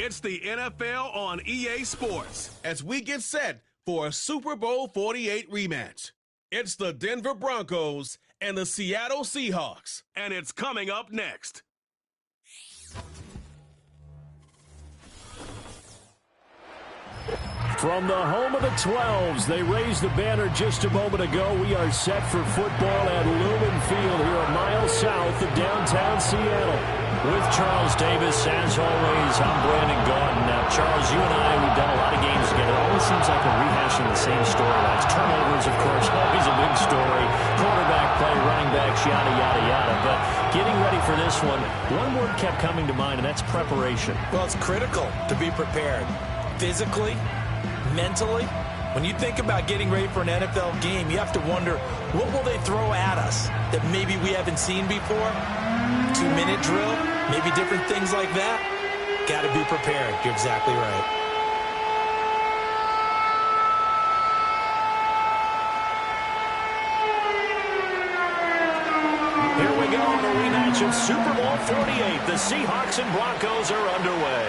It's the NFL on EA Sports as we get set for a Super Bowl 48 rematch. It's the Denver Broncos and the Seattle Seahawks, and it's coming up next. From the home of the 12s, they raised the banner just a moment ago. We are set for football at Lumen Field here a mile south of downtown Seattle. With Charles Davis, as always, I'm Brandon Gaudin. Now, Charles, you and I, we've done a lot of games together. It always seems like we're rehashing the same storylines. Turnovers, of course, always a big story. Quarterback play, running backs, yada, yada, yada. But getting ready for this one word kept coming to mind, and that's preparation. Well, it's critical to be prepared. Physically, mentally. When you think about getting ready for an NFL game, you have to wonder, what will they throw at us that maybe we haven't seen before? 2-minute drill, maybe different things like that. Got to be prepared. You're exactly right. Here we go in a rematch of Super Bowl 48. The Seahawks and Broncos are underway.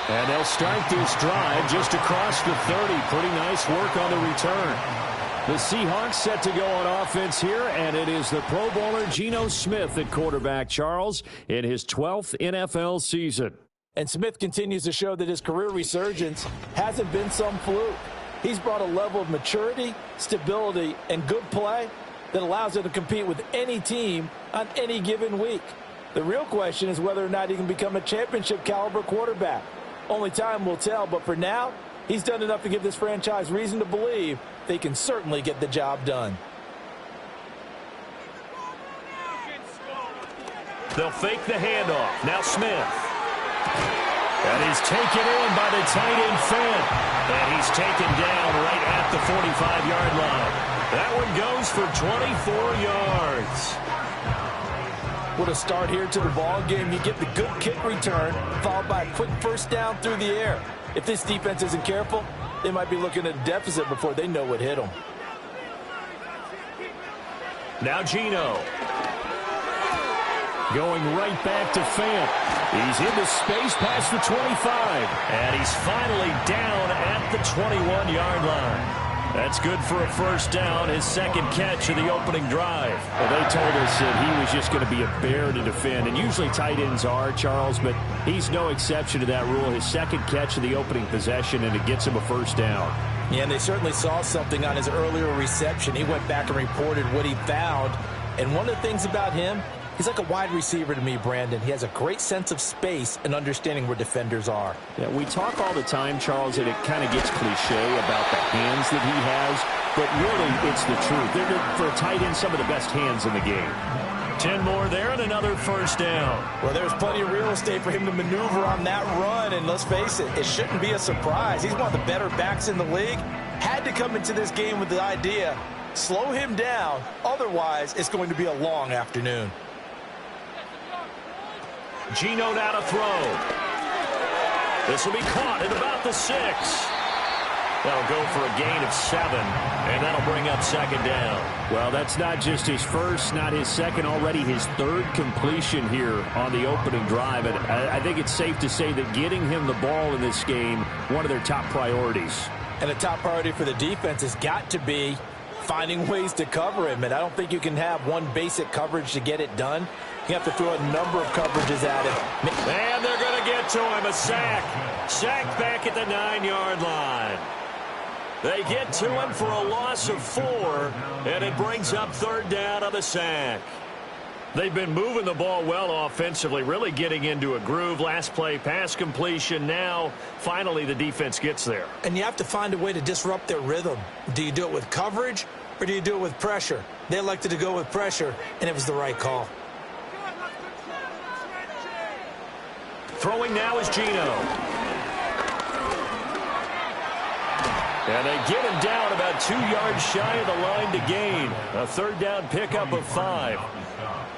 And they'll start this drive just across the 30. Pretty nice work on the return. The Seahawks set to go on offense here, and it is the Pro Bowler Geno Smith at quarterback, Charles, in his 12th NFL season. And Smith continues to show that his career resurgence hasn't been some fluke. He's brought a level of maturity, stability, and good play that allows him to compete with any team on any given week. The real question is whether or not he can become a championship-caliber quarterback. Only time will tell, but for now, he's done enough to give this franchise reason to believe they can certainly get the job done. They'll fake the handoff. Now Smith. And he's taken in by the tight end Fant. And he's taken down right at the 45-yard line. That one goes for 24 yards. What a start here to the ball game. You get the good kick return, followed by a quick first down through the air. If this defense isn't careful, they might be looking at a deficit before they know what hit them. Now Geno. Going right back to Fant. He's into space past the 25. And he's finally down at the 21-yard line. That's good for a first down, his second catch of the opening drive. Well, they told us that he was just going to be a bear to defend, and usually tight ends are, Charles, but he's no exception to that rule. His second catch of the opening possession, and it gets him a first down. Yeah, and they certainly saw something on his earlier reception. He went back and reported what he found, and one of the things about him, he's like a wide receiver to me, Brandon. He has a great sense of space and understanding where defenders are. Yeah, we talk all the time, Charles, and it kind of gets cliche about the hands that he has, but really it's the truth. They're, for a tight end, some of the best hands in the game. 10 more there and another first down. Well, there's plenty of real estate for him to maneuver on that run, and let's face it, it shouldn't be a surprise. He's one of the better backs in the league. Had to come into this game with the idea, slow him down, otherwise it's going to be a long afternoon. Geno now to throw. This will be caught at about the 6. That'll go for a gain of 7, and that'll bring up second down. Well, that's not just his first, not his second, already his third completion here on the opening drive. And I think it's safe to say that getting him the ball in this game, one of their top priorities. And the top priority for the defense has got to be finding ways to cover him. And I don't think you can have one basic coverage to get it done. You have to throw a number of coverages at him. And they're going to get to him, a sack. Sack back at the 9-yard line. They get to him for a loss of 4, and it brings up third down on the sack. They've been moving the ball well offensively, really getting into a groove. Last play, pass completion. Now, finally, the defense gets there. And you have to find a way to disrupt their rhythm. Do you do it with coverage, or do you do it with pressure? They elected to go with pressure, and it was the right call. Throwing now is Geno. And they get him down about 2 yards shy of the line to gain. A third down pickup of 5.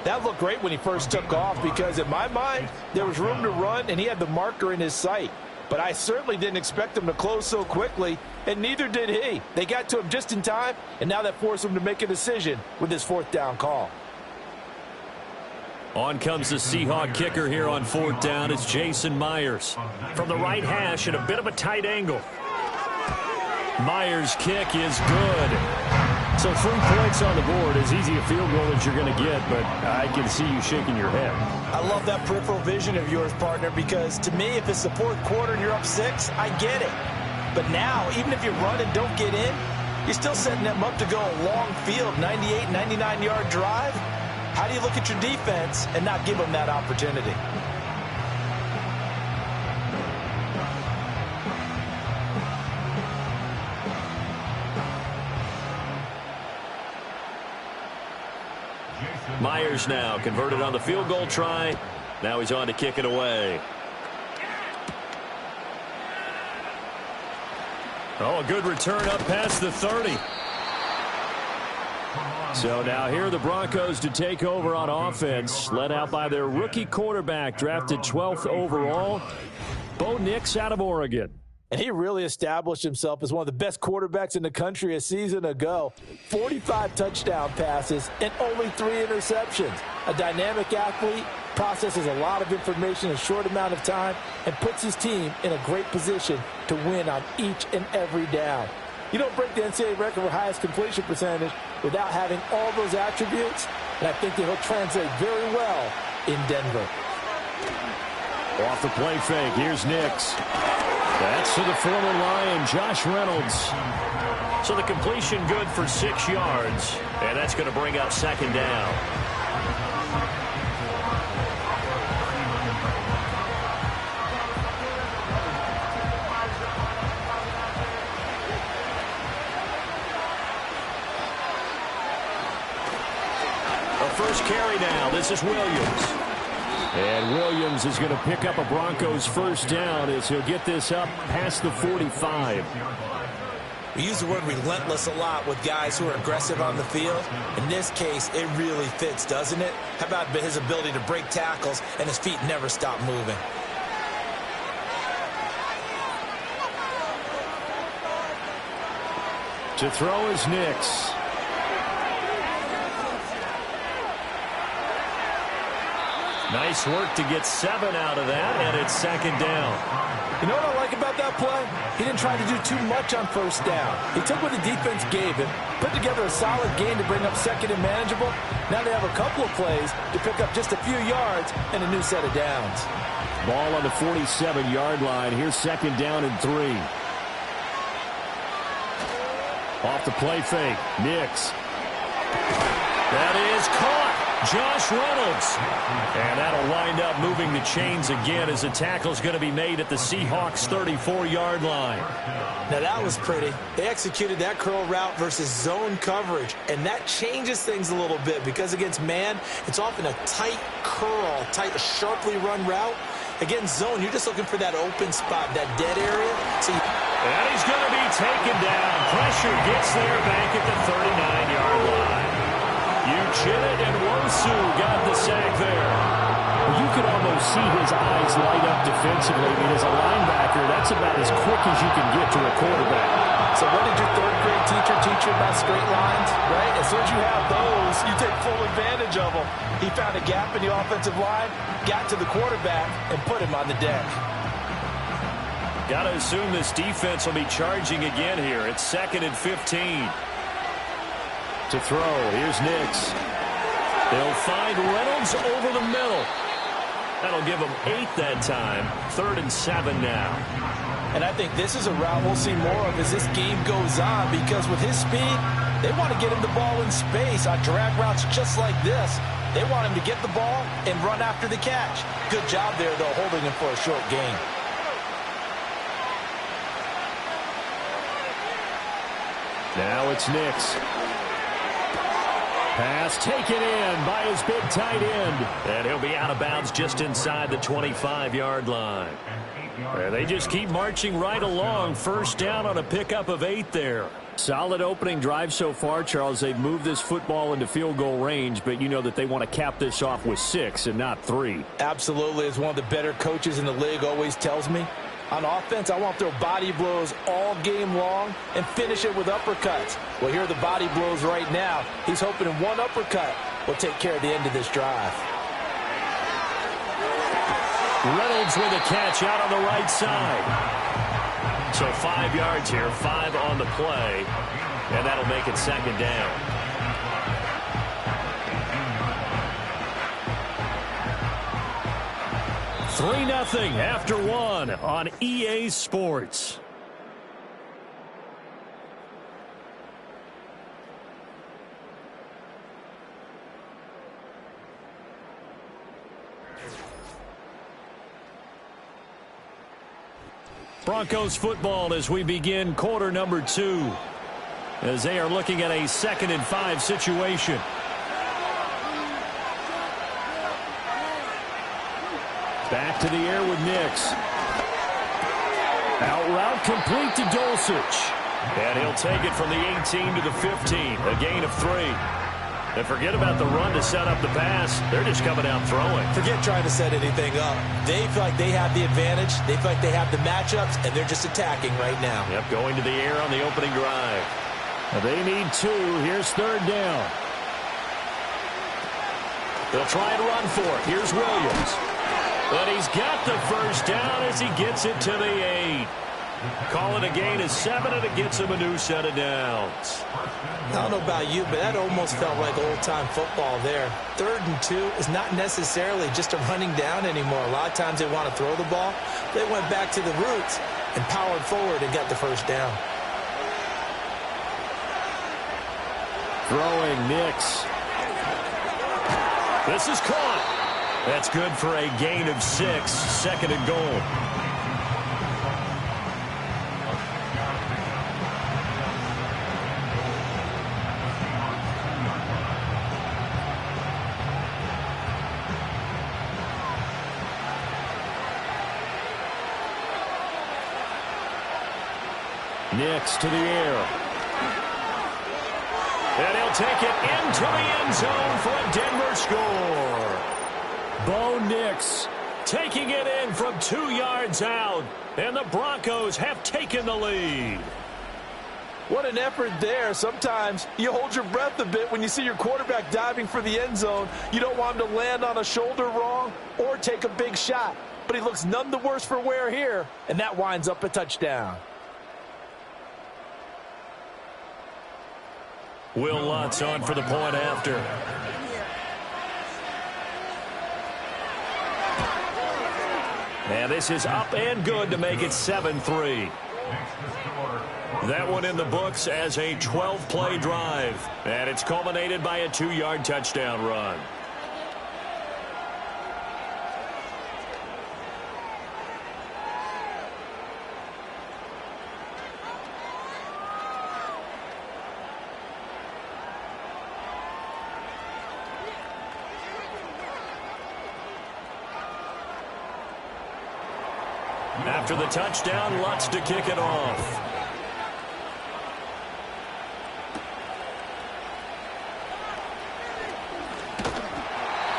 That looked great when he first took off because, in my mind, there was room to run, and he had the marker in his sight. But I certainly didn't expect him to close so quickly, and neither did he. They got to him just in time, and now that forced him to make a decision with his fourth down call. On comes the Seahawk kicker here on fourth down. It's Jason Myers. From the right hash at a bit of a tight angle. Myers' kick is good. So 3 points on the board, as easy a field goal as you're going to get, but I can see you shaking your head. I love that peripheral vision of yours, partner, because to me, if it's the fourth quarter and you're up 6, I get it. But now, even if you run and don't get in, you're still setting them up to go a long field, 98, 99-yard drive. How do you look at your defense and not give them that opportunity? Myers now converted on the field goal try. Now he's on to kick it away. Oh, a good return up past the 30. So now here are the Broncos to take over on offense, led out by their rookie quarterback, drafted 12th overall, Bo Nix out of Oregon. And he really established himself as one of the best quarterbacks in the country a season ago. 45 touchdown passes and only 3 interceptions. A dynamic athlete, processes a lot of information in a short amount of time, and puts his team in a great position to win on each and every down. You don't break the NCAA record for highest completion percentage without having all those attributes, and I think that he'll translate very well in Denver. Off the play fake, here's Nix. That's to the former Lion, Josh Reynolds. So the completion good for 6 yards, and that's going to bring up second down. A first carry now. This is Williams. And Williams is going to pick up a Broncos first down as he'll get this up past the 45. We use the word relentless a lot with guys who are aggressive on the field. In this case, it really fits, doesn't it? How about his ability to break tackles and his feet never stop moving? To throw is Nix. Nice work to get 7 out of that, and it's second down. You know what I like about that play? He didn't try to do too much on first down. He took what the defense gave him, put together a solid game to bring up second and manageable. Now they have a couple of plays to pick up just a few yards and a new set of downs. Ball on the 47-yard line. Here's second down and 3. Off the play fake, Nix. That is caught. Josh Reynolds. And that'll wind up moving the chains again as the tackle's going to be made at the Seahawks 34-yard line. Now that was pretty. They executed that curl route versus zone coverage, and that changes things a little bit because against man, it's often a tight curl, sharply run route. Against zone, you're just looking for that open spot, that dead area. And he's going to be taken down. Pressure gets there back at the 39-yard line. Uchenna and Wosu got the sack there. Well, you could almost see his eyes light up defensively. I mean, as a linebacker, that's about as quick as you can get to a quarterback. So what did your third grade teacher teach you about straight lines, right? As soon as you have those, you take full advantage of them. He found a gap in the offensive line, got to the quarterback, and put him on the deck. Got to assume this defense will be charging again here. It's 2nd and 15. To throw, here's Nix. They'll find Reynolds over the middle. That'll give them 8 that time. 3rd and 7 now. And I think this is a route we'll see more of as this game goes on, because with his speed, they want to get him the ball in space on drag routes just like this. They want him to get the ball and run after the catch. Good job there, though, holding him for a short gain. Now it's Nix. Pass taken in by his big tight end. And he'll be out of bounds just inside the 25-yard line. They just keep marching right along. First down on a pickup of 8 there. Solid opening drive so far, Charles. They've moved this football into field goal range, but you know that they want to cap this off with 6 and not 3. Absolutely. As one of the better coaches in the league always tells me, on offense, I want to throw body blows all game long and finish it with uppercuts. Well, here are the body blows right now. He's hoping one uppercut will take care of the end of this drive. Reynolds with a catch out on the right side. So 5 yards here, 5 on the play, and that'll make it 2nd down. Three 3-0 after 1 on EA Sports. Broncos football as we begin quarter number 2, as they are looking at a 2nd and 5 situation. Back to the air with Nix. Out route complete to Dulcich. And he'll take it from the 18 to the 15. A gain of 3. And forget about the run to set up the pass. They're just coming out throwing. Forget trying to set anything up. They feel like they have the advantage. They feel like they have the matchups, and they're just attacking right now. Yep, going to the air on the opening drive. They need 2. Here's 3rd down. They'll try and run for it. Here's Williams. But he's got the first down as he gets it to the 8. Call it a gain of 7, and it gets him a new set of downs. I don't know about you, but that almost felt like old-time football there. 3rd and 2 is not necessarily just a running down anymore. A lot of times they want to throw the ball. They went back to the roots and powered forward and got the first down. Throwing Nix. This is caught. That's good for a gain of 6. 2nd and goal. Nix to the air. And he'll take it into the end zone for a Denver score. Bo Nix taking it in from 2 yards out. And the Broncos have taken the lead. What an effort there. Sometimes you hold your breath a bit when you see your quarterback diving for the end zone. You don't want him to land on a shoulder wrong or take a big shot. But he looks none the worse for wear here. And that winds up a touchdown. Will Lutz on for the point after. And this is up and good to make it 7-3. That one in the books as a 12-play drive. And it's culminated by a 2-yard touchdown run. After the touchdown, Lutz to kick it off.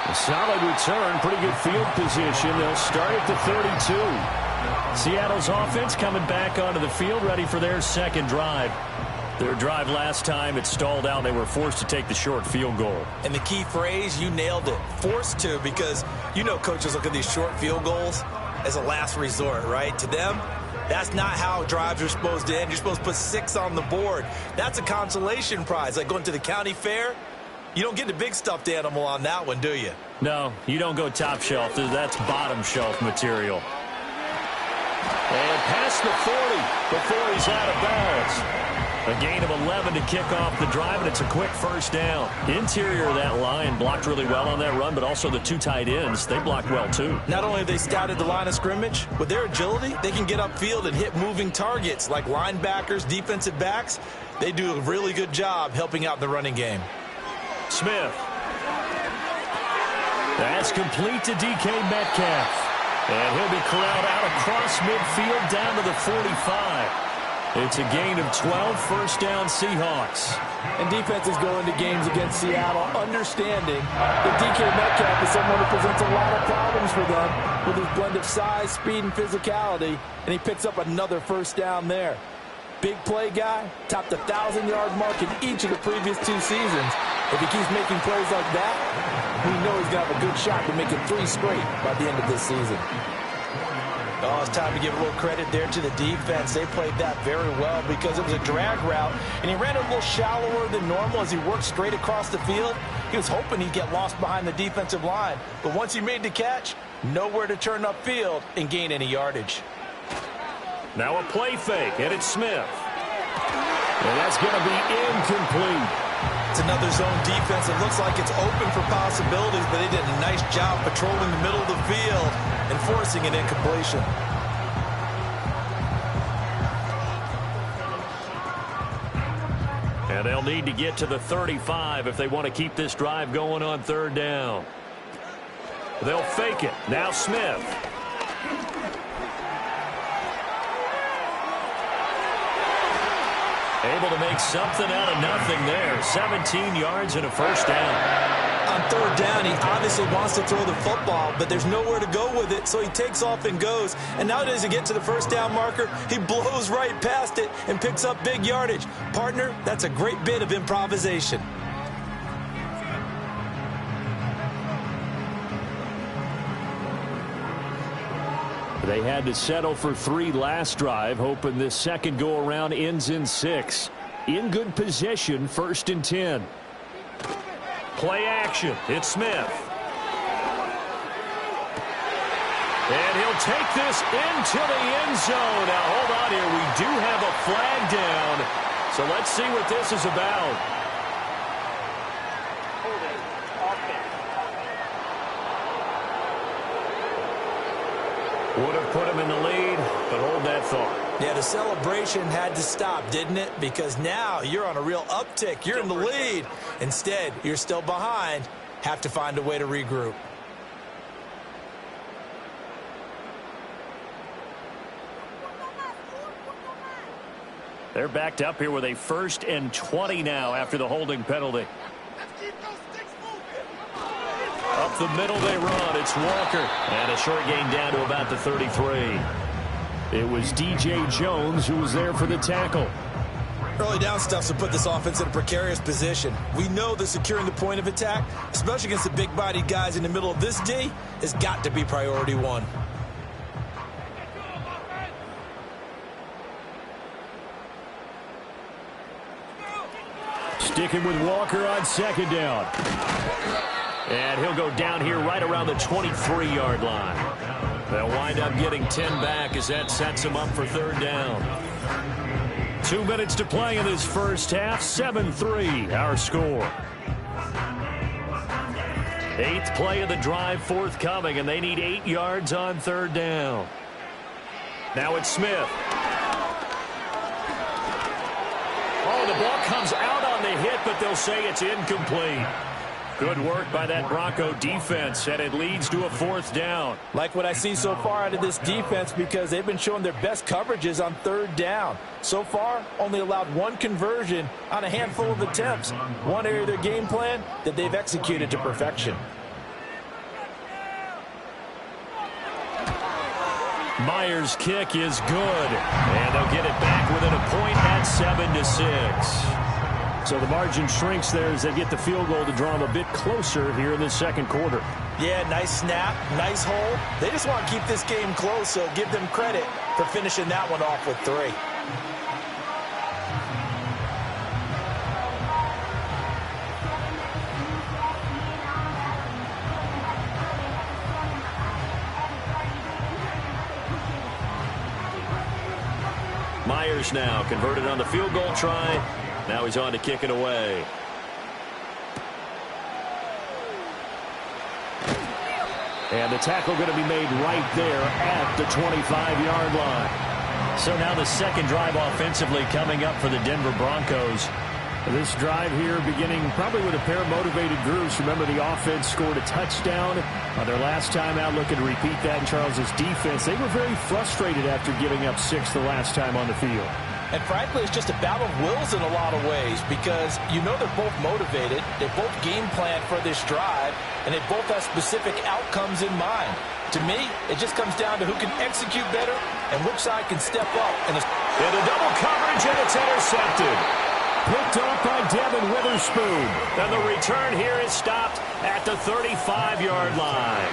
A solid return, pretty good field position. They'll start at the 32. Seattle's offense coming back onto the field, ready for their second drive. Their drive last time, it stalled out. They were forced to take the short field goal. And the key phrase, you nailed it, forced to, because you know coaches look at these short field goals as a last resort, right? To them, that's not how drives are supposed to end. You're supposed to put 6 on the board. That's a consolation prize, like going to the county fair. You don't get the big stuffed animal on that one, do you? No, you don't go top shelf. That's bottom shelf material. And past the 40 before he's out of bounds. A gain of 11 to kick off the drive, and it's a quick first down. Interior of that line blocked really well on that run, but also the 2 tight ends, they blocked well too. Not only have they scouted the line of scrimmage, with their agility, they can get upfield and hit moving targets like linebackers, defensive backs. They do a really good job helping out the running game. Smith. That's complete to DK Metcalf. And he'll be corralled out across midfield down to the 45. It's a gain of 12, first down Seahawks. And defenses go into games against Seattle understanding that DK Metcalf is someone who presents a lot of problems for them with his blend of size, speed, and physicality, and he picks up another first down there. Big play guy, topped the 1,000-yard mark in each of the previous 2 seasons. If he keeps making plays like that, we know he's going to have a good shot to make it 3 straight by the end of this season. Oh, it's time to give a little credit there to the defense. They played that very well because it was a drag route, and he ran a little shallower than normal as he worked straight across the field. He was hoping he'd get lost behind the defensive line, but once he made the catch, nowhere to turn upfield and gain any yardage. Now a play fake, and it's Smith. And that's going to be incomplete. It's another zone defense. It looks like it's open for possibilities, but they did a nice job patrolling the middle of the field and forcing an incompletion. And they'll need to get to the 35 if they want to keep this drive going on third down. They'll fake it. Now Smith. Able to make something out of nothing there. 17 yards and a first down. On third down, he obviously wants to throw the football, but there's nowhere to go with it, so he takes off and goes. And now as he gets to the first down marker, he blows right past it and picks up big yardage. Partner, that's a great bit of improvisation. They had to settle for 3 last drive, hoping this second go-around ends in 6. In good position, 1st and 10. Play action. It's Smith. And he'll take this into the end zone. Now, hold on here. We do have a flag down. So let's see what this is about. Would have put him in the lead, but hold that thought. Yeah, the celebration had to stop, didn't it? Because now you're on a real uptick. You're in the lead. Instead, you're still behind. Have to find a way to regroup. They're backed up here with a 1st and 20 now after the holding penalty. Up the middle they run. It's Walker. And a short gain down to about the 33. It was DJ Jones who was there for the tackle. Early down stuffs will put this offense in a precarious position. We know that securing the point of attack, especially against the big-bodied guys in the middle of this D, has got to be priority 1. Sticking with Walker on 2nd down. And he'll go down here right around the 23-yard line. They'll wind up getting 10 back as that sets them up for 3rd down. 2 minutes to play in this first half. 7-3, our score. 8th play of the drive forthcoming, and they need 8 yards on 3rd down. Now it's Smith. Oh, the ball comes out on the hit, but they'll say it's incomplete. Good work by that Bronco defense, and it leads to a 4th down. Like what I see so far out of this defense because they've been showing their best coverages on 3rd down. So far, only allowed 1 conversion on a handful of attempts. One area of their game plan that they've executed to perfection. Myers' kick is good, and they'll get it back within a point at 7-6. So the margin shrinks there as they get the field goal to draw them a bit closer here in the second quarter. Yeah, nice snap, nice hole. They just want to keep this game close, so give them credit for finishing that one off with 3. Myers now converted on the field goal try. Now he's on to kick it away. And the tackle going to be made right there at the 25-yard line. So now the second drive offensively coming up for the Denver Broncos. This drive here beginning probably with a pair of motivated groups. Remember, the offense scored a touchdown on their last time out, looking to repeat that in Charles's defense. They were very frustrated after giving up 6 the last time on the field. And frankly, it's just a battle of wills in a lot of ways because you know they're both motivated, they both game plan for this drive, and they both have specific outcomes in mind. To me, it just comes down to who can execute better and which side can step up. Into double coverage, and it's intercepted. Picked off by Devin Witherspoon. And the return here is stopped at the 35-yard line.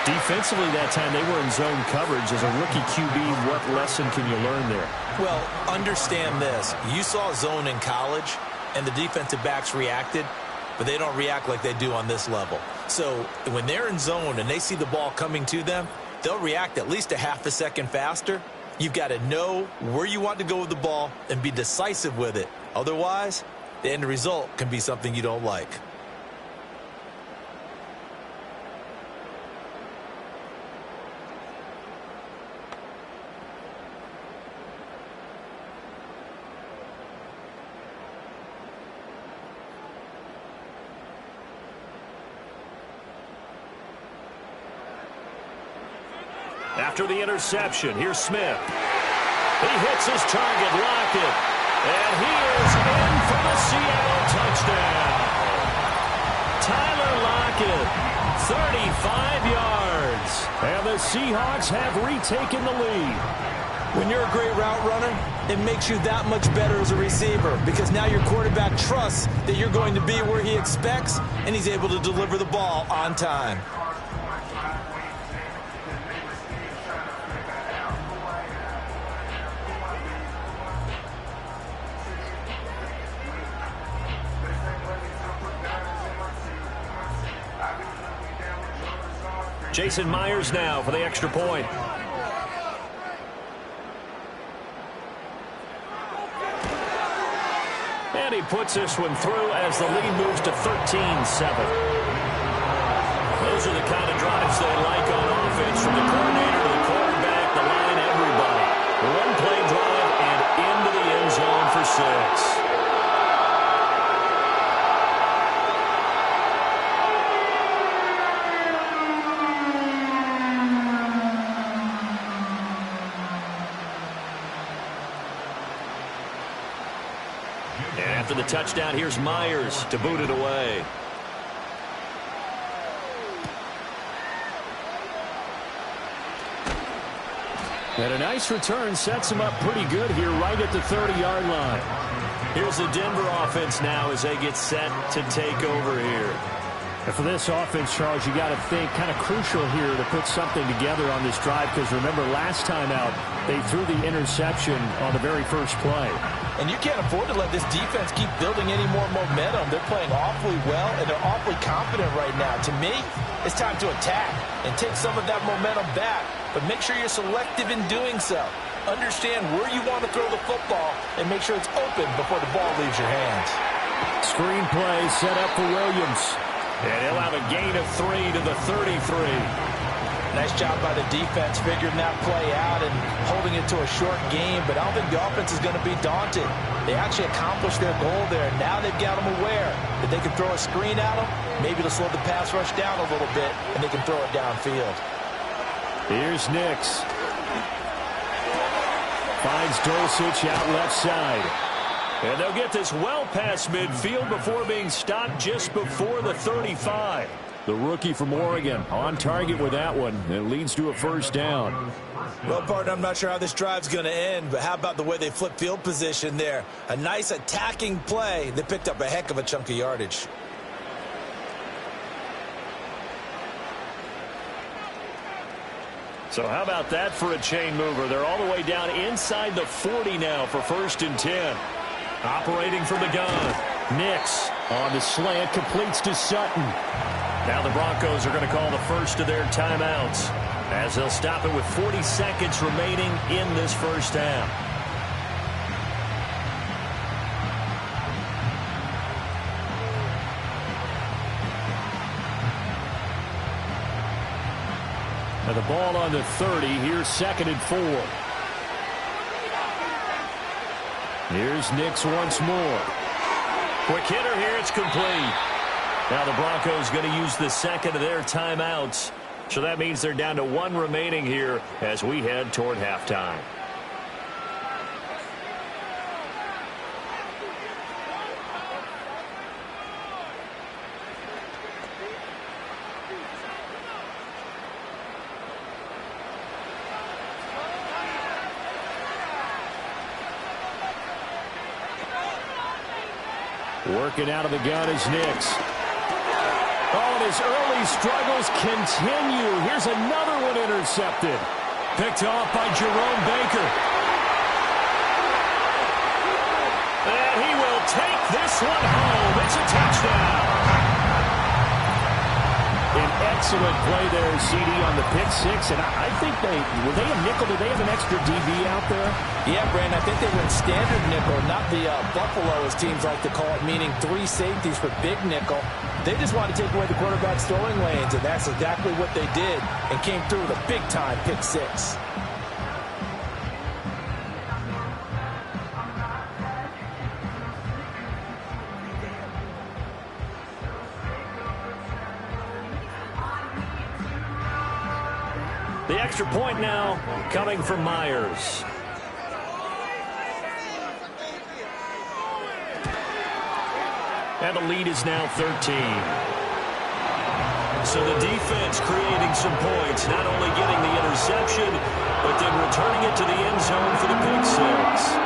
Defensively that time, they were in zone coverage. As a rookie QB, what lesson can you learn there? Well, understand this. You saw zone in college, and the defensive backs reacted, but they don't react like they do on this level. So when they're in zone and they see the ball coming to them, they'll react at least a half a second faster. You've got to know where you want to go with the ball and be decisive with it. Otherwise, the end result can be something you don't like. After the interception, here's Smith. He hits his target, Lockett. And he is in for the Seattle touchdown. Tyler Lockett, 35 yards. And the Seahawks have retaken the lead. When you're a great route runner, it makes you that much better as a receiver because now your quarterback trusts that you're going to be where he expects, and he's able to deliver the ball on time. Jason Myers now for the extra point. And he puts this one through as the lead moves to 13-7. Those are the kind of drives they like on offense, from the coordinator to the quarterback, the line, everybody. One play drive and into the end zone for 6. After the touchdown, here's Myers to boot it away. And a nice return sets him up pretty good here right at the 30-yard line. Here's the Denver offense now as they get set to take over here. And for this offense, Charles, you got to think kind of crucial here to put something together on this drive because remember last time out they threw the interception on the very first play. And you can't afford to let this defense keep building any more momentum. They're playing awfully well, and they're awfully confident right now. To me, it's time to attack and take some of that momentum back, but make sure you're selective in doing so. Understand where you want to throw the football and make sure it's open before the ball leaves your hands. Screen play set up for Williams. And he'll have a gain of 3 to the 33. Nice job by the defense figuring that play out and holding it to a short game, but I don't think the offense is going to be daunted. They actually accomplished their goal there. Now they've got them aware that they can throw a screen at them, maybe to slow the pass rush down a little bit, and they can throw it downfield. Here's Nix. Finds Dulcich out left side. And they'll get this well past midfield before being stopped just before the 35. The rookie from Oregon on target with that one. It leads to a first down. Well, partner, I'm not sure how this drive's going to end, but how about the way they flip field position there? A nice attacking play. They picked up a heck of a chunk of yardage. So how about that for a chain mover? They're all the way down inside the 40 now for 1st and 10. Operating from the gun. Nix on the slant, completes to Sutton. Now the Broncos are going to call the first of their timeouts as they'll stop it with 40 seconds remaining in this first half. And the ball on the 30. Here's 2nd and 4. Here's Nix once more. Quick hitter here. It's complete. Now the Broncos going to use the second of their timeouts. So that means they're down to 1 remaining here as we head toward halftime. Working out of the gun is Nix. Oh, and his early struggles continue. Here's another one intercepted. Picked off by Jerome Baker. And he will take this one home. It's a touchdown. An excellent play there, CD, on the pick six. And I think were they a nickel? Did they have an extra DB out there? Yeah, Brandon, I think they went standard nickel, not the Buffalo, as teams like to call it, meaning 3 safeties for big nickel. They just wanted to take away the quarterback's throwing lanes, and that's exactly what they did, and came through with a big-time pick six. The extra point now coming from Myers. And the lead is now 13. So the defense creating some points, not only getting the interception, but then returning it to the end zone for the pick six.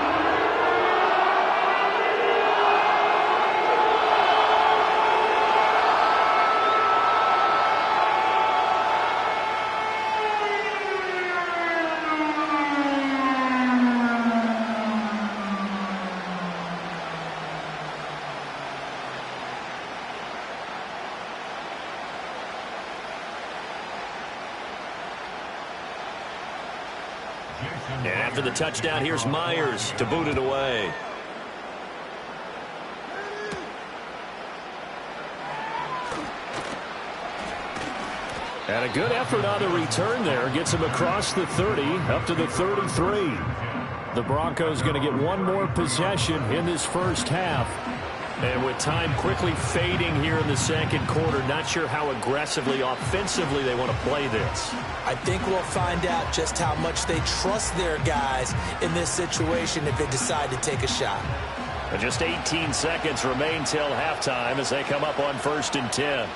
And after the touchdown, here's Myers to boot it away. And a good effort on the return there. Gets him across the 30, up to the 33. The Broncos going to get one more possession in this first half. And with time quickly fading here in the second quarter, not sure how aggressively, offensively they want to play this. I think we'll find out just how much they trust their guys in this situation if they decide to take a shot. And just 18 seconds remain till halftime as they come up on 1st and 10.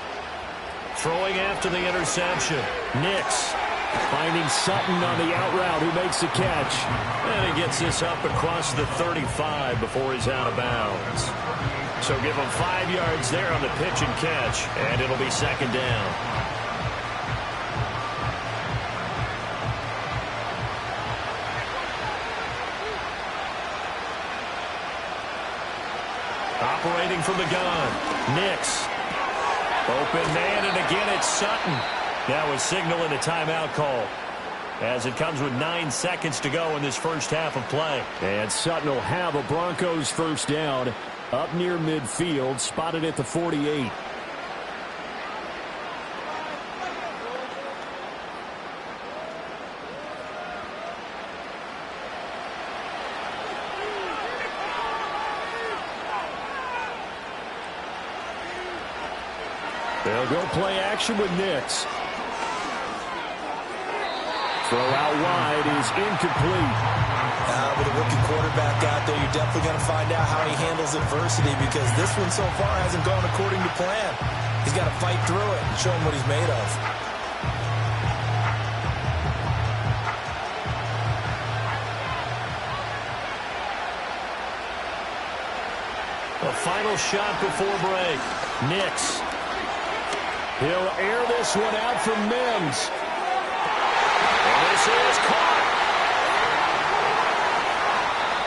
Throwing after the interception. Nix finding Sutton on the out route, who makes the catch. And he gets this up across the 35 before he's out of bounds. So give him 5 yards there on the pitch and catch, and it'll be 2nd down. Operating from the gun, Nix. Open man, and again it's Sutton. Now a signal and a timeout call, as it comes with 9 seconds to go in this first half of play. And Sutton will have a Broncos first down up near midfield, spotted at the 48. They'll go play action with Nix. Throw out wide is incomplete. With a rookie quarterback out there, you're definitely going to find out how he handles adversity, because this one so far hasn't gone according to plan. He's got to fight through it and show him what he's made of. A final shot before break. Nix. He'll air this one out from Mims. And this is caught.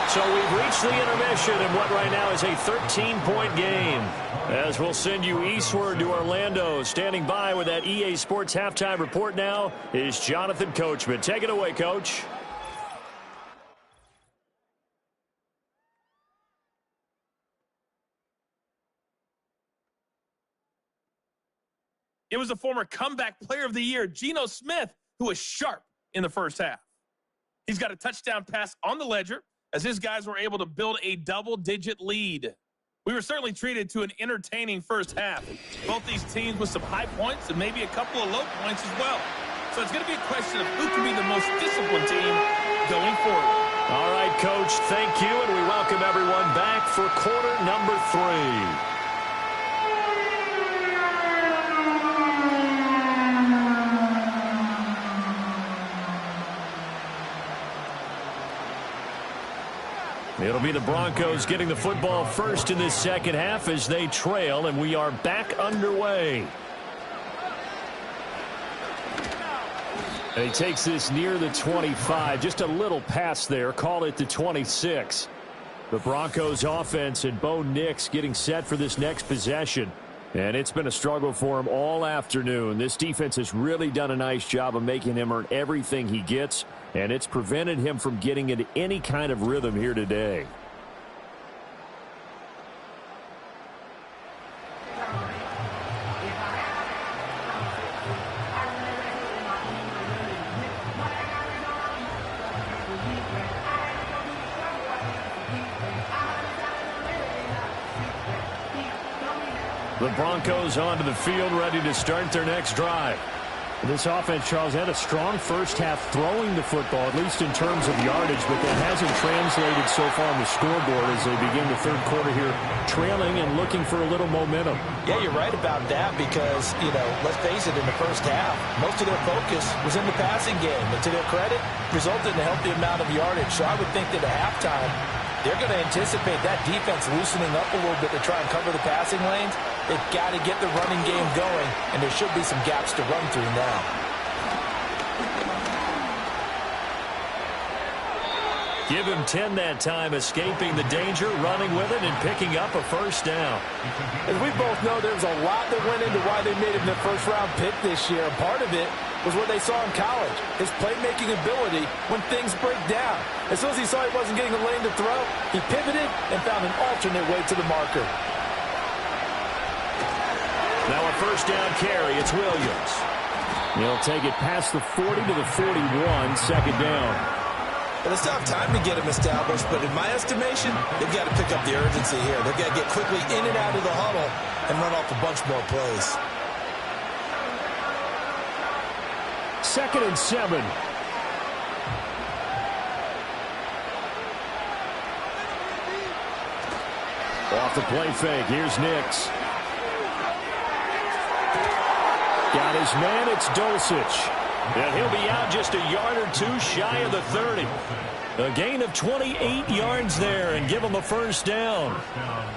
So we've reached the intermission in what right now is a 13-point game. As we'll send you eastward to Orlando. Standing by with that EA Sports halftime report now is Jonathan Coachman. Take it away, Coach. It was the former comeback player of the year, Geno Smith, who was sharp in the first half. He's got a touchdown pass on the ledger as his guys were able to build a double-digit lead. We were certainly treated to an entertaining first half. Both these teams with some high points and maybe a couple of low points as well. So it's going to be a question of who can be the most disciplined team going forward. All right, Coach, thank you, and we welcome everyone back for quarter number 3. It'll be the Broncos getting the football first in this second half as they trail, and we are back underway. And he takes this near the 25. Just a little pass there. Call it the 26. The Broncos offense and Bo Nix getting set for this next possession. And it's been a struggle for him all afternoon. This defense has really done a nice job of making him earn everything he gets, and it's prevented him from getting into any kind of rhythm here today. The Broncos onto the field, ready to start their next drive. This offense, Charles, had a strong first half throwing the football, at least in terms of yardage, but that hasn't translated so far on the scoreboard as they begin the third quarter here, trailing and looking for a little momentum. Yeah, you're right about that because, let's face it, in the first half, most of their focus was in the passing game. And to their credit, resulted in a healthy amount of yardage. So I would think that at halftime, they're going to anticipate that defense loosening up a little bit to try and cover the passing lanes. They've got to get the running game going, and there should be some gaps to run through now. Give him 10 that time, escaping the danger, running with it, and picking up a first down. As we both know, there's a lot that went into why they made him the first-round pick this year. Part of it was what they saw in college, his playmaking ability when things break down. As soon as he saw he wasn't getting a lane to throw, he pivoted and found an alternate way to the marker. Now a first down carry. It's Williams. He'll take it past the 40 to the 41, second down. But it's tough time to get him established, but in my estimation, they've got to pick up the urgency here. They've got to get quickly in and out of the huddle and run off a bunch more plays. 2nd and 7. Off the play fake. Here's Nix. Got his man. It's Dulcich. And he'll be out just a yard or two shy of the 30. A gain of 28 yards there and give him a first down.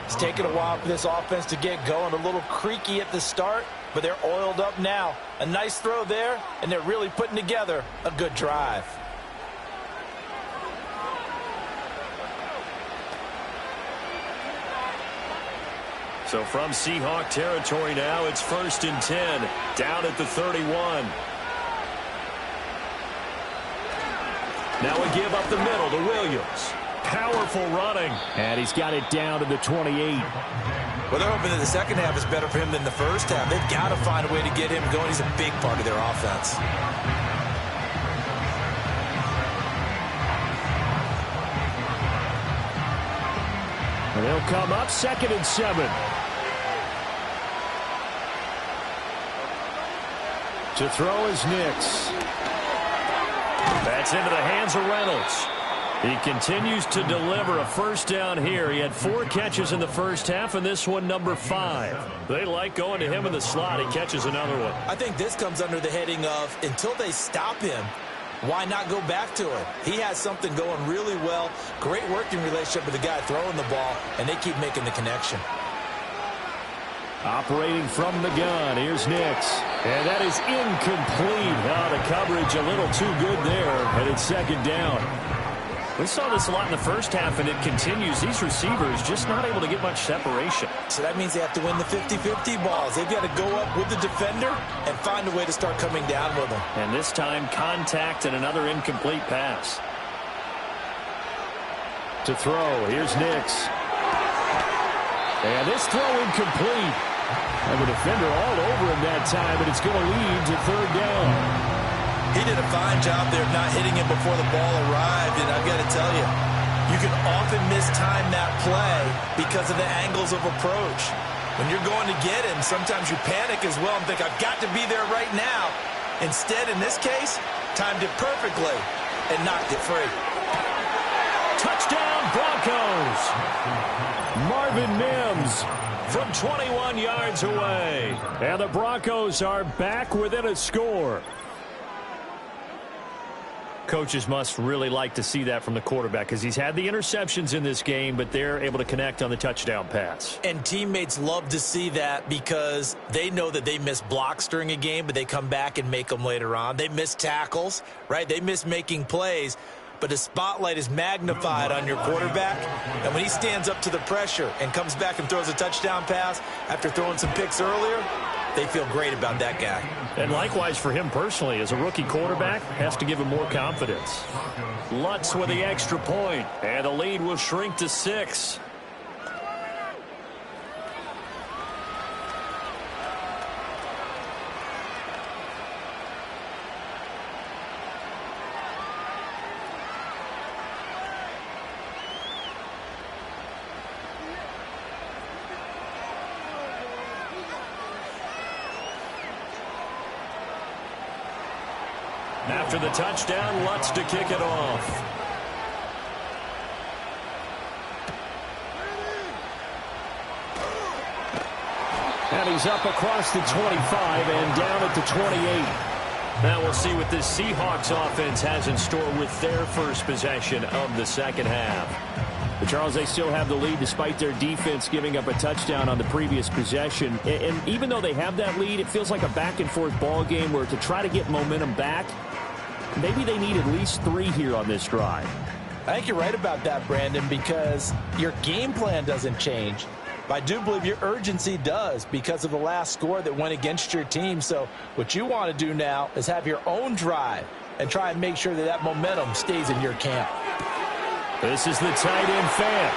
It's taken a while for this offense to get going. A little creaky at the start, but they're oiled up now. A nice throw there, and they're really putting together a good drive. So from Seahawk territory now, it's 1st and 10, down at the 31. Now we give up the middle to Williams. Powerful running. And he's got it down to the 28. Well, they're hoping that the second half is better for him than the first half. They've got to find a way to get him going. He's a big part of their offense. And they'll come up 2nd and 7. To throw is Nix. That's into the hands of Reynolds. He continues to deliver a first down here. He had 4 catches in the first half, and this one number 5. They like going to him in the slot. He catches another one. I think this comes under the heading of until they stop him, why not go back to him? He has something going really well. Great working relationship with the guy throwing the ball, and they keep making the connection. Operating from the gun, here's Nix. And that is incomplete. The coverage a little too good there, and it's second down. We saw this a lot in the first half, and it continues. These receivers just not able to get much separation. So that means they have to win the 50-50 balls. They've got to go up with the defender and find a way to start coming down with them. And this time, contact and another incomplete pass. To throw, here's Nix. And this throw incomplete. And the defender all over him that time, but it's going to lead to third down. He did a fine job there of not hitting him before the ball arrived, and I've got to tell you, you can often mistime that play because of the angles of approach. When you're going to get him, sometimes you panic as well and think, I've got to be there right now. Instead, in this case, timed it perfectly and knocked it free. Touchdown, Broncos! Marvin Mims from 21 yards away. And the Broncos are back within a score. Coaches must really like to see that from the quarterback because he's had the interceptions in this game, but they're able to connect on the touchdown pass. And teammates love to see that because they know that they miss blocks during a game, but they come back and make them later on. They miss tackles, right? They miss making plays, but the spotlight is magnified on your quarterback. And when he stands up to the pressure and comes back and throws a touchdown pass after throwing some picks earlier, they feel great about that guy. And likewise for him personally, as a rookie quarterback, has to give him more confidence. Lutz with the extra point, and the lead will shrink to 6. After the touchdown, Lutz to kick it off. And he's up across the 25 and down at the 28. Now we'll see what this Seahawks offense has in store with their first possession of the second half. But Charles, they still have the lead despite their defense giving up a touchdown on the previous possession. And even though they have that lead, it feels like a back-and-forth ball game where to try to get momentum back, maybe they need at least 3 here on this drive. I think you're right about that, Brandon, because your game plan doesn't change. But I do believe your urgency does because of the last score that went against your team. So what you want to do now is have your own drive and try and make sure that that momentum stays in your camp. This is the tight end fan.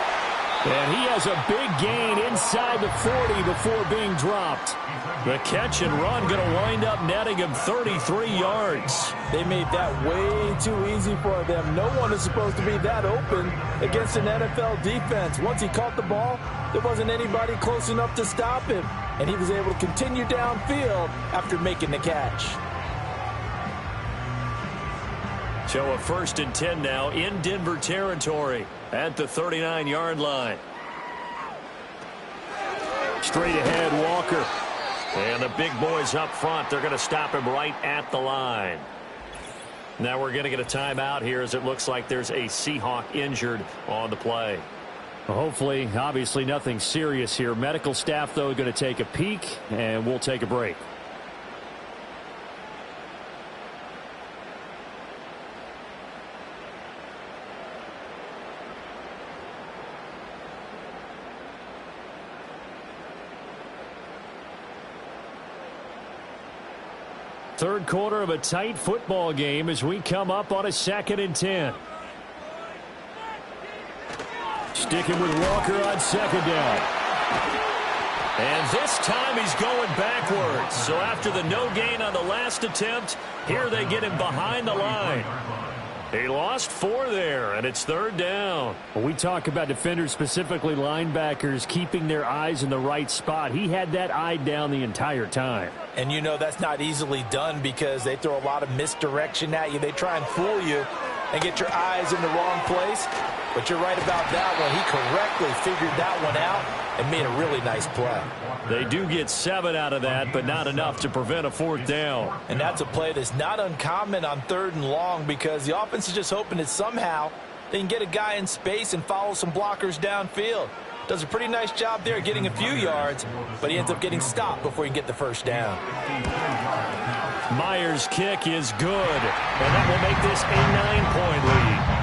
And he has a big gain inside the 40 before being dropped. The catch and run going to wind up netting him 33 yards. They made that way too easy for them. No one is supposed to be that open against an NFL defense. Once he caught the ball, there wasn't anybody close enough to stop him. And he was able to continue downfield after making the catch. So a 1st and 10 now in Denver territory at the 39-yard line. Straight ahead, Walker. And the big boys up front, they're going to stop him right at the line. Now we're going to get a timeout here as it looks like there's a Seahawk injured on the play. Well, hopefully, obviously nothing serious here. Medical staff, though, going to take a peek, and we'll take a break. Third quarter of a tight football game as we come up on a 2nd and 10. Sticking with Walker on 2nd down. And this time he's going backwards. So after the no gain on the last attempt, here they get him behind the line. He lost 4 there, and it's 3rd down. When we talk about defenders, specifically linebackers, keeping their eyes in the right spot, he had that eye down the entire time. And you know that's not easily done because they throw a lot of misdirection at you. They try and fool you. and get your eyes in the wrong place. But you're right about that one. He correctly figured that one out and made a really nice play. They do get 7 out of that, but not enough to prevent a 4th down. And that's a play that's not uncommon on 3rd and long because the offense is just hoping that somehow they can get a guy in space and follow some blockers downfield. Does a pretty nice job there getting a few yards, but he ends up getting stopped before he can get the 1st down. Myers' kick is good, and that will make this a 9-point lead.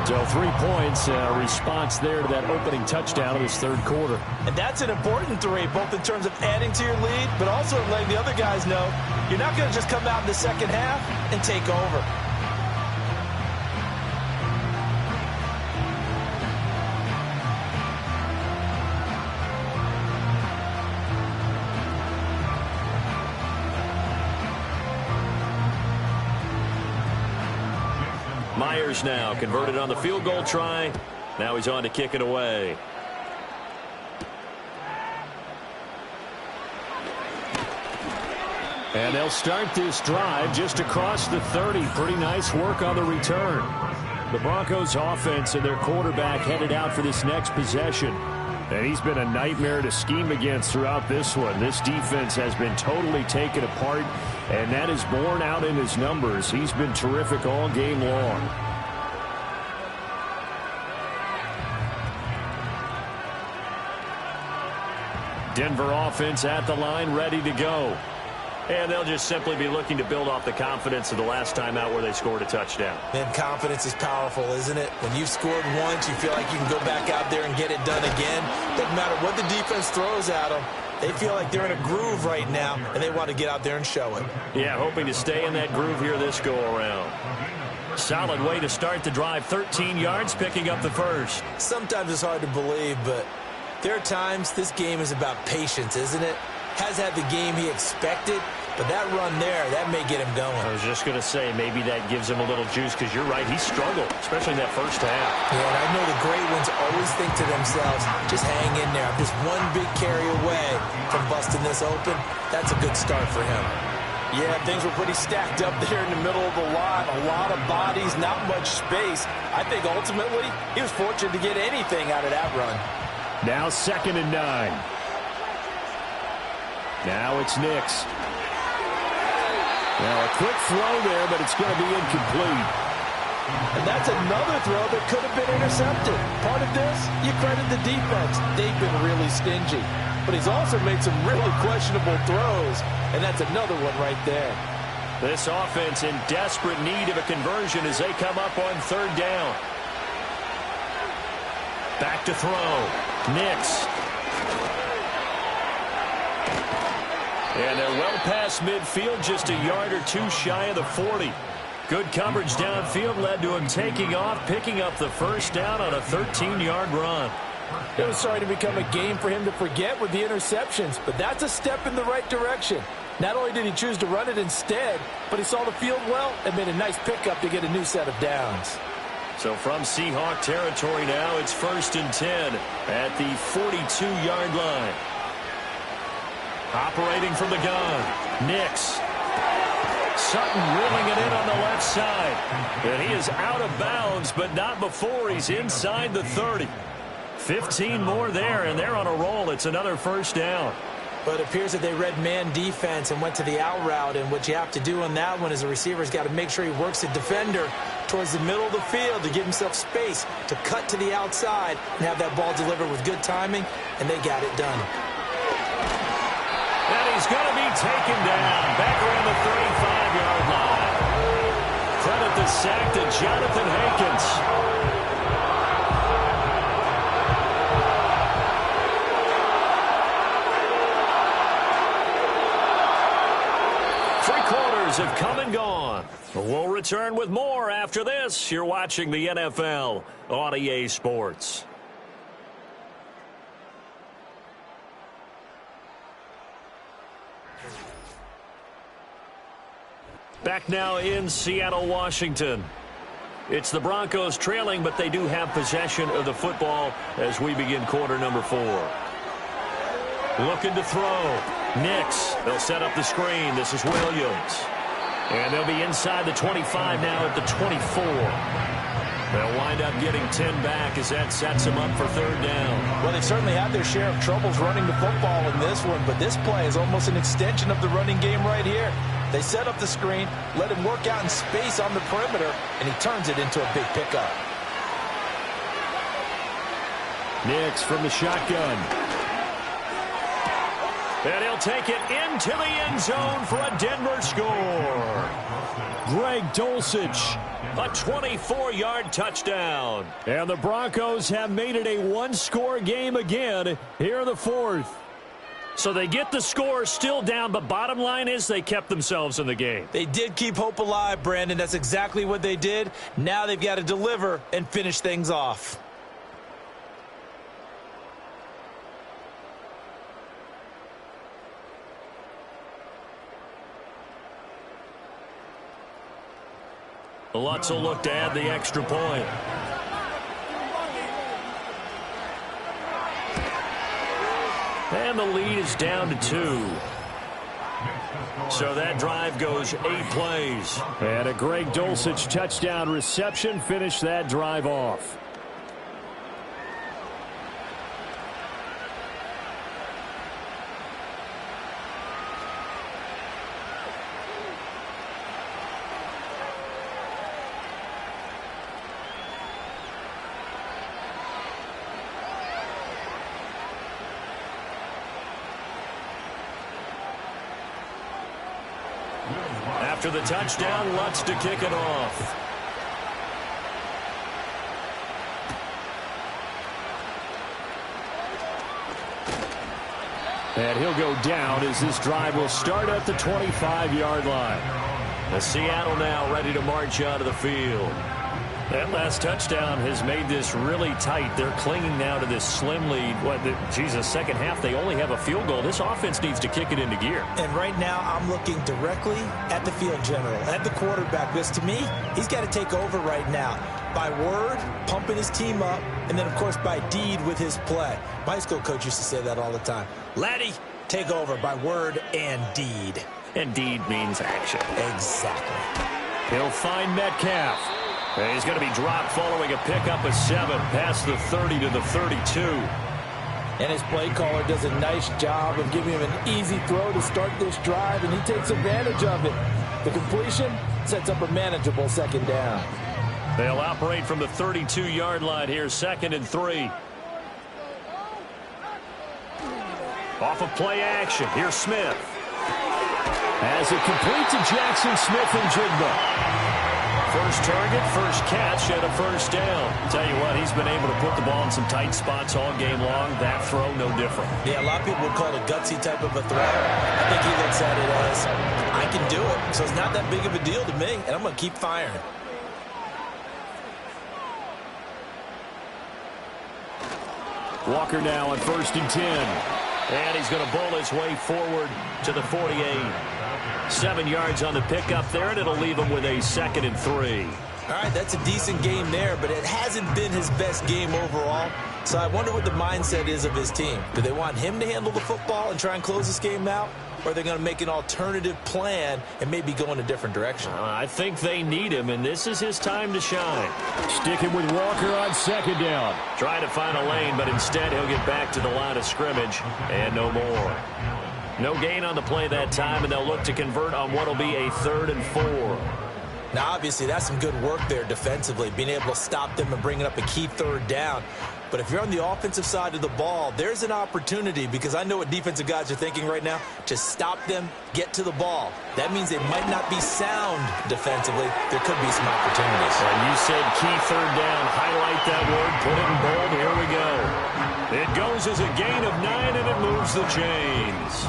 So 3 points, response there to that opening touchdown of this 3rd quarter. And that's an important 3, both in terms of adding to your lead, but also letting the other guys know you're not going to just come out in the 2nd half and take over. Myers now converted on the field goal try. Now he's on to kick it away. And they'll start this drive just across the 30. Pretty nice work on the return. The Broncos offense and their quarterback headed out for this next possession. And he's been a nightmare to scheme against throughout this one. This defense has been totally taken apart, and that is borne out in his numbers. He's been terrific all game long. Denver offense at the line, ready to go. And they'll just simply be looking to build off the confidence of the last time out where they scored a touchdown. Man, confidence is powerful, isn't it? When you've scored once, you feel like you can go back out there and get it done again. Doesn't matter what the defense throws at them. They feel like they're in a groove right now, and they want to get out there and show it. Yeah, hoping to stay in that groove here this go-around. Solid way to start the drive. 13 yards, picking up the 1st. Sometimes it's hard to believe, but there are times this game is about patience, isn't it? Has had the game he expected, but that run there, that may get him going. I was just going to say, maybe that gives him a little juice, because you're right, he struggled, especially in that 1st half. Yeah, and I know the great ones always think to themselves, just hang in there. I'm just one big carry away from busting this open. That's a good start for him. Yeah, things were pretty stacked up there in the middle of the line. A lot of bodies, not much space. I think ultimately he was fortunate to get anything out of that run. Now 2nd and 9. Now it's Nix. Now a quick throw there, but it's going to be incomplete. And that's another throw that could have been intercepted. Part of this, you credit the defense. They've been really stingy. But he's also made some really questionable throws, and that's another one right there. This offense in desperate need of a conversion as they come up on 3rd down. Back to throw. Nix. And they're well past midfield, just a yard or 2 shy of the 40. Good coverage downfield led to him taking off, picking up the 1st down on a 13-yard run. It was starting to become a game for him to forget with the interceptions, but that's a step in the right direction. Not only did he choose to run it instead, but he saw the field well and made a nice pickup to get a new set of downs. So from Seahawk territory now, it's 1st and 10 at the 42-yard line. Operating from the gun, Nix. Sutton reeling it in on the left side. And he is out of bounds, but not before he's inside the 30. 15 more there, and they're on a roll. It's another 1st down. But it appears that they read man defense and went to the out route, and what you have to do on that one is the receiver's got to make sure he works the defender towards the middle of the field to give himself space to cut to the outside and have that ball delivered with good timing, and they got it done. And he's going to be taken down back around the 35-yard line. Credit the sack to Jonathan Hankins. Have come and gone. We'll return with more after this. You're watching the NFL on EA Sports. Back now in Seattle, Washington. It's the Broncos trailing, but they do have possession of the football as we begin quarter number 4. Looking to throw. Nix. They'll set up the screen. This is Williams. And they'll be inside the 25 now at the 24. They'll wind up getting 10 back as that sets them up for third down. Well, they certainly had their share of troubles running the football in this one, but this play is almost an extension of the running game right here. They set up the screen, let him work out in space on the perimeter, and he turns it into a big pickup. Nix from the shotgun. And he'll take it into the end zone for a Denver score. Greg Dulcich, a 24-yard touchdown. And the Broncos have made it a one-score game again here in the fourth. So they get the score, still down, but bottom line is they kept themselves in the game. They did keep hope alive, Brandon. That's exactly what they did. Now they've got to deliver and finish things off. Lutz will look to add the extra point. And the lead is down to 2. So that drive goes 8 plays. And a Greg Dulcich touchdown reception finished that drive off. After the touchdown, Lutz to kick it off. And he'll go down as this drive will start at the 25-yard line. The Seattle now ready to march out of the field. That last touchdown has made this really tight. They're clinging now to this slim lead. Second half, they only have a field goal. This offense needs to kick it into gear. And right now, I'm looking directly at the field general, at the quarterback, because to me, he's got to take over right now. By word, pumping his team up, and then, of course, by deed with his play. My high school coach used to say that all the time. Laddie, take over by word and deed. And deed means action. Exactly. He'll find Metcalf. And he's going to be dropped following a pickup of 7 past the 30 to the 32. And his play caller does a nice job of giving him an easy throw to start this drive, and he takes advantage of it. The completion sets up a manageable second down. They'll operate from the 32-yard line here, 2nd and 3. Off of play action, here's Smith. As it complete to Jackson Smith and Jigba. First target, first catch, and a first down. Tell you what, he's been able to put the ball in some tight spots all game long. That throw, no different. Yeah, a lot of people would call it a gutsy type of a throw. I think he looks at it as, I can do it, so it's not that big of a deal to me, and I'm going to keep firing. Walker now on 1st and 10. And he's going to bowl his way forward to the 48. 7 yards on the pickup there, and it'll leave him with a 2nd and 3. All right, that's a decent game there, but it hasn't been his best game overall. So I wonder what the mindset is of his team. Do they want him to handle the football and try and close this game out? Or are they going to make an alternative plan and maybe go in a different direction? I think they need him, and this is his time to shine. Sticking with Walker on 2nd down. Trying to find a lane, but instead he'll get back to the line of scrimmage, and no more. No gain on the play that time, and they'll look to convert on what will be a 3rd and 4. Now, obviously, that's some good work there defensively, being able to stop them and bringing up a key 3rd down. But if you're on the offensive side of the ball, there's an opportunity, because I know what defensive guys are thinking right now, to stop them, get to the ball. That means they might not be sound defensively. There could be some opportunities. And you said key 3rd down. Highlight that word. Put it in bold. Here we go. It goes as a gain of 9, and it moves the chains.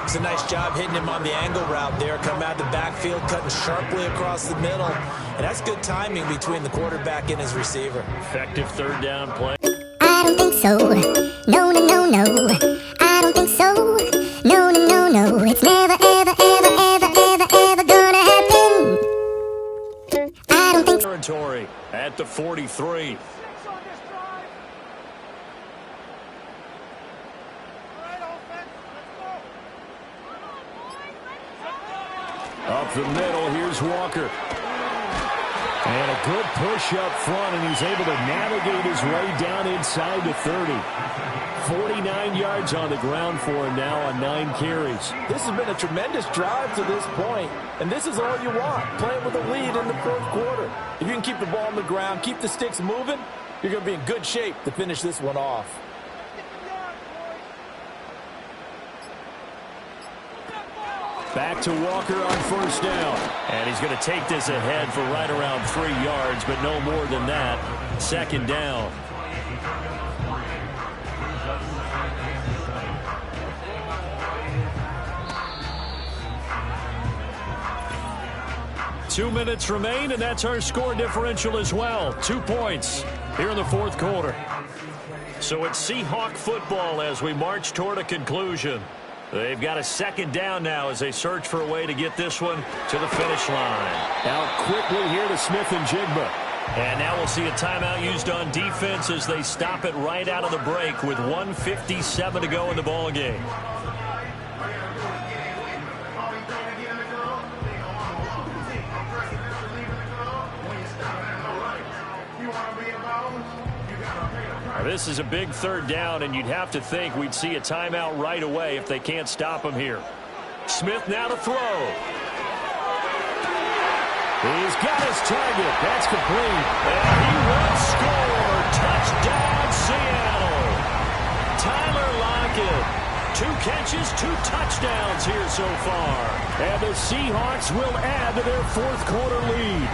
It's a nice job hitting him on the angle route there. Come out the backfield, cutting sharply across the middle. And that's good timing between the quarterback and his receiver. Effective 3rd down play. I don't think so. No, no, no, no. I don't think so. No, no, no, no. It's never, ever, ever, ever, ever, ever gonna happen. I don't think so. Territory at the 43. Up the middle, here's Walker. And a good push up front, and he's able to navigate his way down inside the 30. 49 yards on the ground for him now on 9 carries. This has been a tremendous drive to this point, and this is all you want, playing with a lead in the fourth quarter. If you can keep the ball on the ground, keep the sticks moving, you're going to be in good shape to finish this one off. Back to Walker on first down. And he's going to take this ahead for right around 3 yards, but no more than that. Second down. Two minutes remain, and that's our score differential as well. 2 points here in the fourth quarter. So it's Seahawk football as we march toward a conclusion. They've got a second down now as they search for a way to get this one to the finish line. Out quickly here to Smith and Jigba. And now we'll see a timeout used on defense as they stop it right out of the break with 1:57 to go in the ballgame. This is a big third down, and you'd have to think we'd see a timeout right away if they can't stop him here. Smith now to throw. He's got his target. That's complete. And he will score. Touchdown, Seattle. Tyler Lockett. 2 catches, 2 touchdowns here so far. And the Seahawks will add to their fourth quarter lead.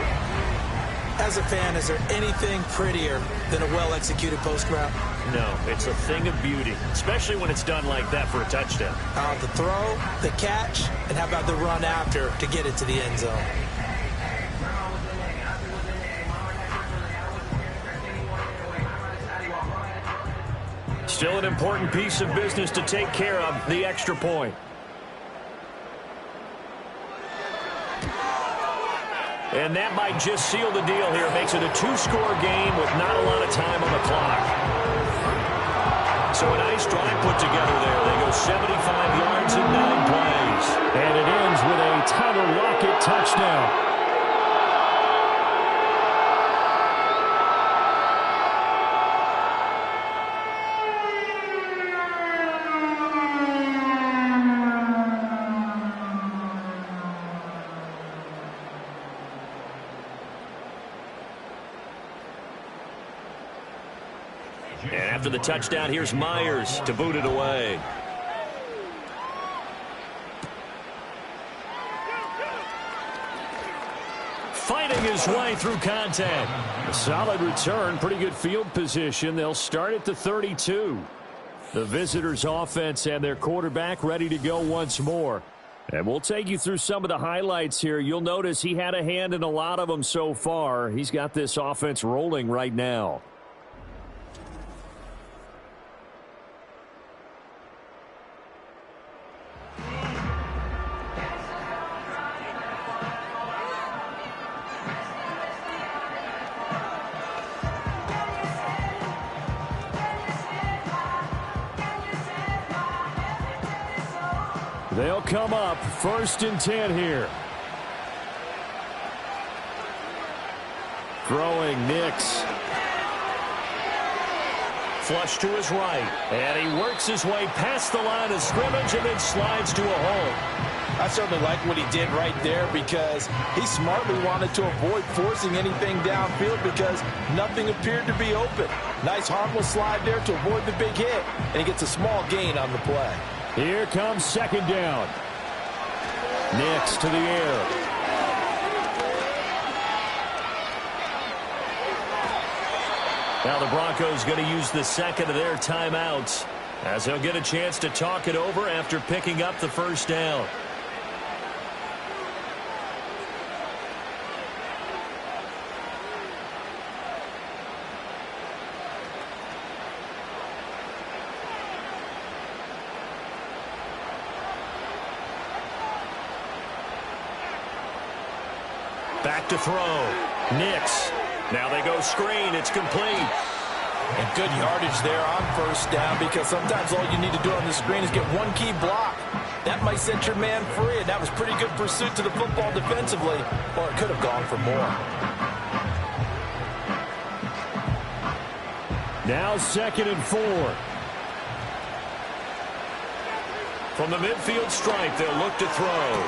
As a fan, is there anything prettier than a well-executed post route? No, it's a thing of beauty, especially when it's done like that for a touchdown. The throw, the catch, and how about the run after to get it to the end zone? Still an important piece of business to take care of, the extra point. And that might just seal the deal here. It makes it a 2-score game with not a lot of time on the clock. So a nice drive put together there. They go 75 yards in 9 plays. And it ends with a Tyler Lockett touchdown. And after the touchdown, here's Myers to boot it away. Fighting his way through contact. A solid return, pretty good field position. They'll start at the 32. The visitors' offense and their quarterback ready to go once more. And we'll take you through some of the highlights here. You'll notice he had a hand in a lot of them so far. He's got this offense rolling right now. They'll come up 1st and 10 here. Throwing Nix. Flush to his right. And he works his way past the line of scrimmage and then slides to a hole. I certainly like what he did right there because he smartly wanted to avoid forcing anything downfield because nothing appeared to be open. Nice harmless slide there to avoid the big hit, and he gets a small gain on the play. Here comes 2nd down. Nix to the air. Now the Broncos going to use the second of their timeouts as they'll get a chance to talk it over after picking up the first down. Back to throw. Nix. Now they go screen. It's complete. And good yardage there on first down, because sometimes all you need to do on the screen is get one key block. That might set your man free, and that was pretty good pursuit to the football defensively, or it could have gone for more. Now 2nd and 4. From the midfield stripe, they'll look to throw.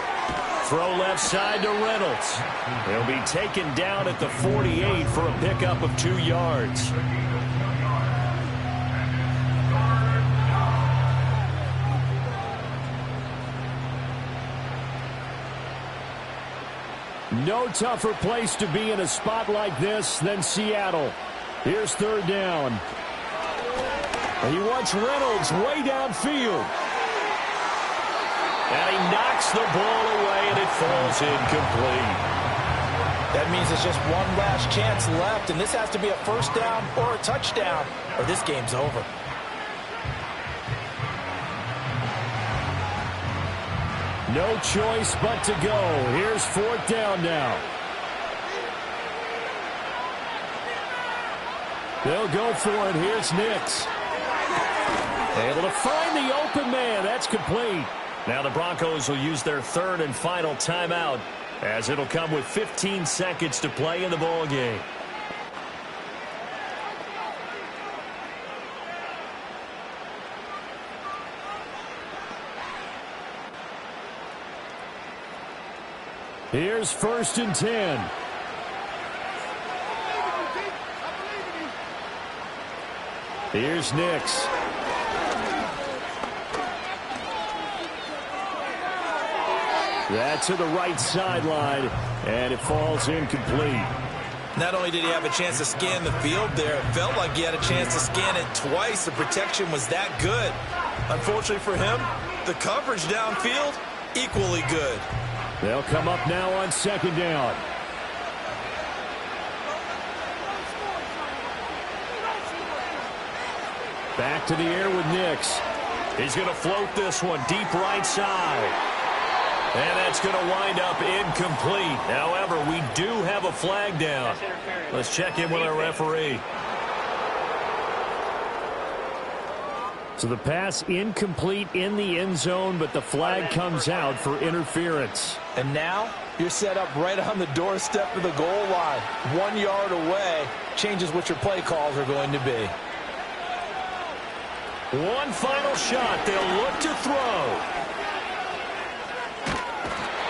Throw left side to Reynolds. He'll be taken down at the 48 for a pickup of 2 yards. No tougher place to be in a spot like this than Seattle. Here's 3rd down. He wants Reynolds way downfield. And he knocks the ball away, and it falls incomplete. That means it's just one last chance left, and this has to be a first down or a touchdown, or this game's over. No choice but to go. Here's 4th down now. They'll go for it. Here's Nix. Able to find the open man. That's complete. Now the Broncos will use their 3rd and final timeout, as it'll come with 15 seconds to play in the ball game. Here's 1st and 10. Here's Nix. That's to the right sideline, and it falls incomplete. Not only did he have a chance to scan the field there, it felt like he had a chance to scan it twice. The protection was that good. Unfortunately for him, the coverage downfield, equally good. They'll come up now on 2nd down. Back to the air with Nix. He's going to float this one deep right side. And that's going to wind up incomplete. However, we do have a flag down. Let's check in with our referee. So the pass incomplete in the end zone, but the flag comes out for interference. And now you're set up right on the doorstep of the goal line. 1 yard away changes what your play calls are going to be. One final shot. They'll look to throw.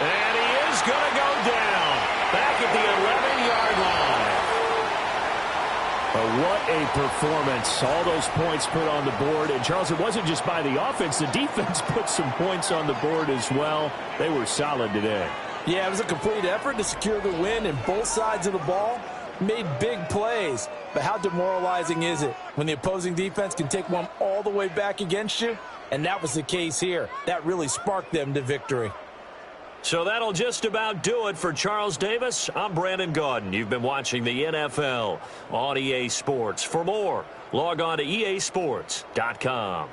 And he is going to go down. Back at the 11-yard line. What a performance. All those points put on the board. And, Charles, it wasn't just by the offense. The defense put some points on the board as well. They were solid today. Yeah, it was a complete effort to secure the win, and both sides of the ball made big plays. But how demoralizing is it when the opposing defense can take one all the way back against you? And that was the case here. That really sparked them to victory. So that'll just about do it for Charles Davis. I'm Brandon Gaudin. You've been watching the NFL on EA Sports. For more, log on to easports.com.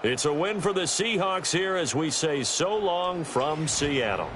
It's a win for the Seahawks here as we say so long from Seattle.